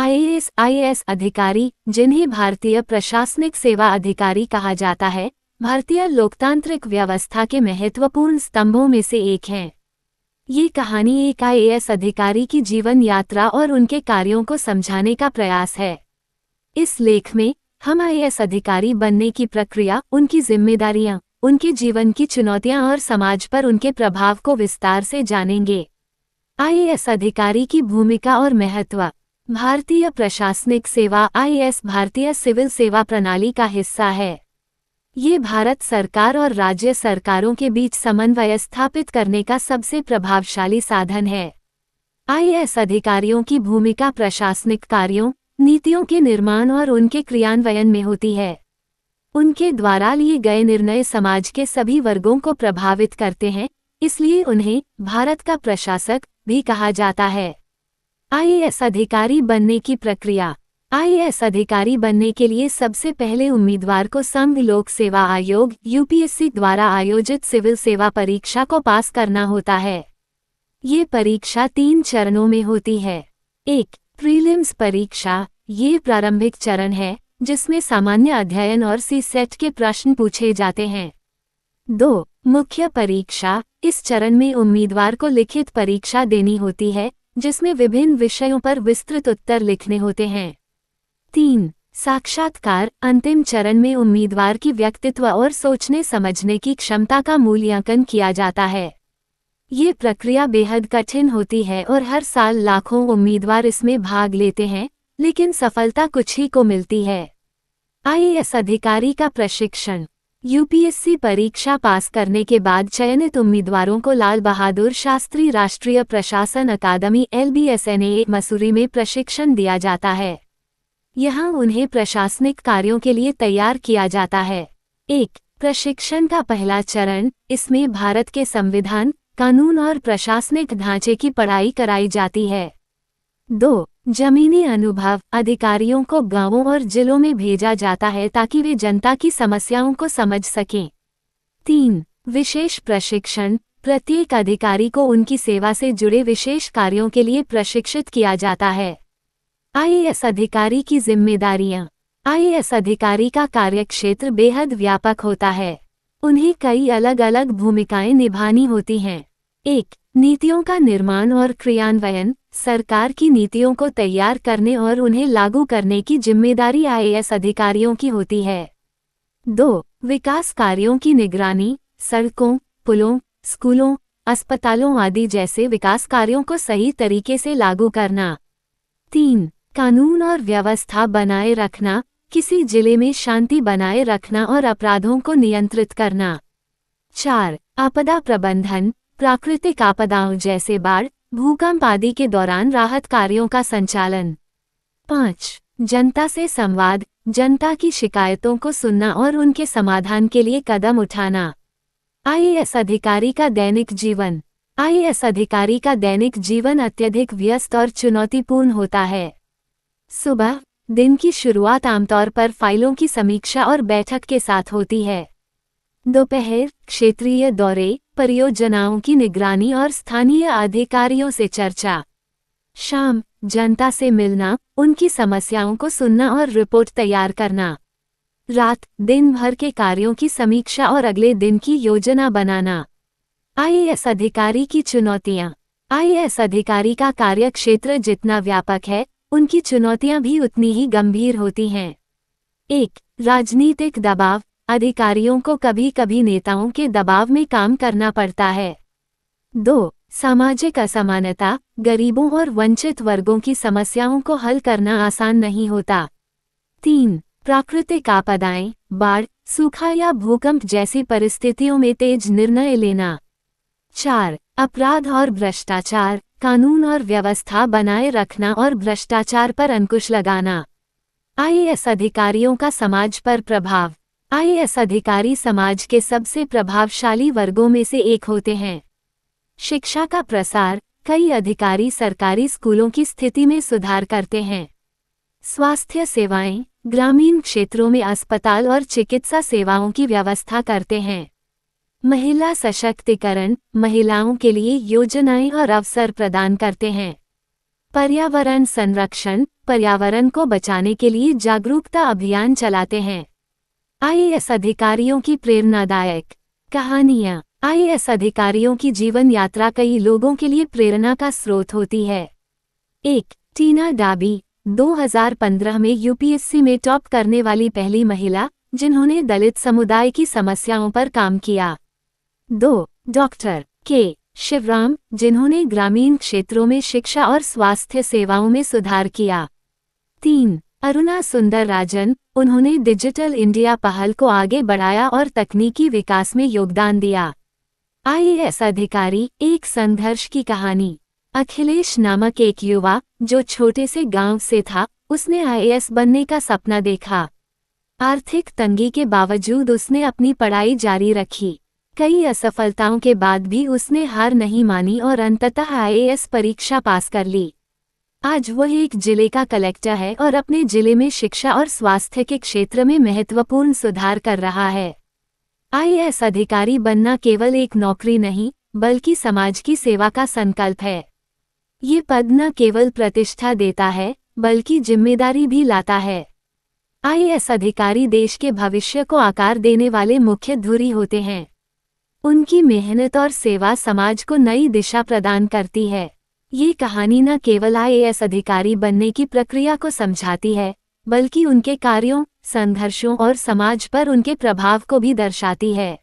IAS अधिकारी, जिन्हें भारतीय प्रशासनिक सेवा अधिकारी कहा जाता है, भारतीय लोकतांत्रिक व्यवस्था के महत्वपूर्ण स्तंभों में से एक हैं। ये कहानी एक आईएएस अधिकारी की जीवन यात्रा और उनके कार्यों को समझाने का प्रयास है। इस लेख में हम आईएएस अधिकारी बनने की प्रक्रिया, उनकी जिम्मेदारियां, उनके जीवन की चुनौतियां और समाज पर उनके प्रभाव को विस्तार से जानेंगे। आईएएस अधिकारी की भूमिका और महत्व। भारतीय प्रशासनिक सेवा आईएएस भारतीय सिविल सेवा प्रणाली का हिस्सा है। ये भारत सरकार और राज्य सरकारों के बीच समन्वय स्थापित करने का सबसे प्रभावशाली साधन है। आईएएस अधिकारियों की भूमिका प्रशासनिक कार्यों, नीतियों के निर्माण और उनके क्रियान्वयन में होती है। उनके द्वारा लिए गए निर्णय समाज के सभी वर्गों को प्रभावित करते हैं, इसलिए उन्हें भारत का प्रशासक भी कहा जाता है। आईएएस अधिकारी बनने की प्रक्रिया। आईएएस अधिकारी बनने के लिए सबसे पहले उम्मीदवार को संघ लोक सेवा आयोग यूपीएससी द्वारा आयोजित सिविल सेवा परीक्षा को पास करना होता है। ये परीक्षा 3 चरणों में होती है। 1. प्रीलिम्स परीक्षा। ये प्रारंभिक चरण है, जिसमें सामान्य अध्ययन और सी-सेट के प्रश्न पूछे जाते हैं। 2. मुख्य परीक्षा। इस चरण में उम्मीदवार को लिखित परीक्षा देनी होती है, जिसमें विभिन्न विषयों पर विस्तृत उत्तर लिखने होते हैं। 3. साक्षात्कार। अंतिम चरण में उम्मीदवार की व्यक्तित्व और सोचने समझने की क्षमता का मूल्यांकन किया जाता है। ये प्रक्रिया बेहद कठिन होती है और हर साल लाखों उम्मीदवार इसमें भाग लेते हैं, लेकिन सफलता कुछ ही को मिलती है। आईएएस अधिकारी का प्रशिक्षण। यूपीएससी परीक्षा पास करने के बाद चयनित उम्मीदवारों को लाल बहादुर शास्त्री राष्ट्रीय प्रशासन अकादमी LBSNA मसूरी में प्रशिक्षण दिया जाता है। यहाँ उन्हें प्रशासनिक कार्यों के लिए तैयार किया जाता है। 1. प्रशिक्षण का पहला चरण। इसमें भारत के संविधान, कानून और प्रशासनिक ढांचे की पढ़ाई कराई जाती है। 2. जमीनी अनुभव। अधिकारियों को गांवों और जिलों में भेजा जाता है ताकि वे जनता की समस्याओं को समझ सकें। 3. विशेष प्रशिक्षण। प्रत्येक अधिकारी को उनकी सेवा से जुड़े विशेष कार्यों के लिए प्रशिक्षित किया जाता है। आईएएस अधिकारी की जिम्मेदारियां। आईएएस अधिकारी का कार्यक्षेत्र बेहद व्यापक होता है। उन्हें कई अलग अलग भूमिकाएं निभानी होती हैं। 1. नीतियों का निर्माण और क्रियान्वयन। सरकार की नीतियों को तैयार करने और उन्हें लागू करने की जिम्मेदारी आईएएस अधिकारियों की होती है। 2. विकास कार्यों की निगरानी। सड़कों, पुलों, स्कूलों, अस्पतालों आदि जैसे विकास कार्यों को सही तरीके से लागू करना। 3. कानून और व्यवस्था बनाए रखना। किसी जिले में शांति बनाए रखना और अपराधों को नियंत्रित करना। 4. आपदा प्रबंधन। प्राकृतिक आपदाओं जैसे बाढ़, भूकंप आदि के दौरान राहत कार्यों का संचालन। 5. जनता से संवाद। जनता की शिकायतों को सुनना और उनके समाधान के लिए कदम उठाना। आईएएस अधिकारी का दैनिक जीवन। आईएएस अधिकारी का दैनिक जीवन अत्यधिक व्यस्त और चुनौतीपूर्ण होता है। सुबह। दिन की शुरुआत आमतौर पर फाइलों की समीक्षा और बैठक के साथ होती है। दोपहर। क्षेत्रीय दौरे, परियोजनाओं की निगरानी और स्थानीय अधिकारियों से चर्चा। शाम। जनता से मिलना, उनकी समस्याओं को सुनना और रिपोर्ट तैयार करना। रात। दिन भर के कार्यों की समीक्षा और अगले दिन की योजना बनाना। आईएएस अधिकारी की चुनौतियां। आईएएस अधिकारी का कार्यक्षेत्र जितना व्यापक है, उनकी चुनौतियां भी उतनी ही गंभीर होती हैं। 1. राजनीतिक दबाव। अधिकारियों को कभी कभी नेताओं के दबाव में काम करना पड़ता है। 2. सामाजिक असमानता। गरीबों और वंचित वर्गों की समस्याओं को हल करना आसान नहीं होता। 3. प्राकृतिक आपदाएं। बाढ़, सूखा या भूकंप जैसी परिस्थितियों में तेज निर्णय लेना। 4. अपराध और भ्रष्टाचार। कानून और व्यवस्था बनाए रखना और भ्रष्टाचार पर अंकुश लगाना। आईएएस अधिकारियों का समाज पर प्रभाव। आईएएस अधिकारी समाज के सबसे प्रभावशाली वर्गों में से एक होते हैं। शिक्षा का प्रसार। कई अधिकारी सरकारी स्कूलों की स्थिति में सुधार करते हैं। स्वास्थ्य सेवाएं। ग्रामीण क्षेत्रों में अस्पताल और चिकित्सा सेवाओं की व्यवस्था करते हैं। महिला सशक्तिकरण। महिलाओं के लिए योजनाएं और अवसर प्रदान करते हैं। पर्यावरण संरक्षण, पर्यावरण को बचाने के लिए जागरूकता अभियान चलाते हैं। आईएएस अधिकारियों की प्रेरणादायक कहानियां। आईएएस अधिकारियों की जीवन यात्रा कई लोगों के लिए प्रेरणा का स्रोत होती है। 1. टीना डाबी, 2015 में यूपीएससी में टॉप करने वाली पहली महिला जिन्होंने दलित समुदाय की समस्याओं पर काम किया। 2. डॉक्टर के शिवराम, जिन्होंने ग्रामीण क्षेत्रों में शिक्षा और स्वास्थ्य सेवाओं में सुधार किया। 3. अरुणा सुंदरराजन, उन्होंने डिजिटल इंडिया पहल को आगे बढ़ाया और तकनीकी विकास में योगदान दिया। आईएएस अधिकारी, एक संघर्ष की कहानी। अखिलेश नामक एक युवा, जो छोटे से गांव से था, उसने आईएएस बनने का सपना देखा। आर्थिक तंगी के बावजूद उसने अपनी पढ़ाई जारी रखी। कई असफलताओं के बाद भी उसने हार नहीं मानी और अंततः आईएएस परीक्षा पास कर ली। आज वह एक जिले का कलेक्टर है और अपने जिले में शिक्षा और स्वास्थ्य के क्षेत्र में महत्वपूर्ण सुधार कर रहा है। आईएएस अधिकारी बनना केवल एक नौकरी नहीं, बल्कि समाज की सेवा का संकल्प है। ये पद न केवल प्रतिष्ठा देता है, बल्कि जिम्मेदारी भी लाता है। आईएएस अधिकारी देश के भविष्य को आकार देने वाले मुख्य धुरी होते हैं। उनकी मेहनत और सेवा समाज को नई दिशा प्रदान करती है। ये कहानी न केवल आईएएस अधिकारी बनने की प्रक्रिया को समझाती है, बल्कि उनके कार्यों, संघर्षों और समाज पर उनके प्रभाव को भी दर्शाती है।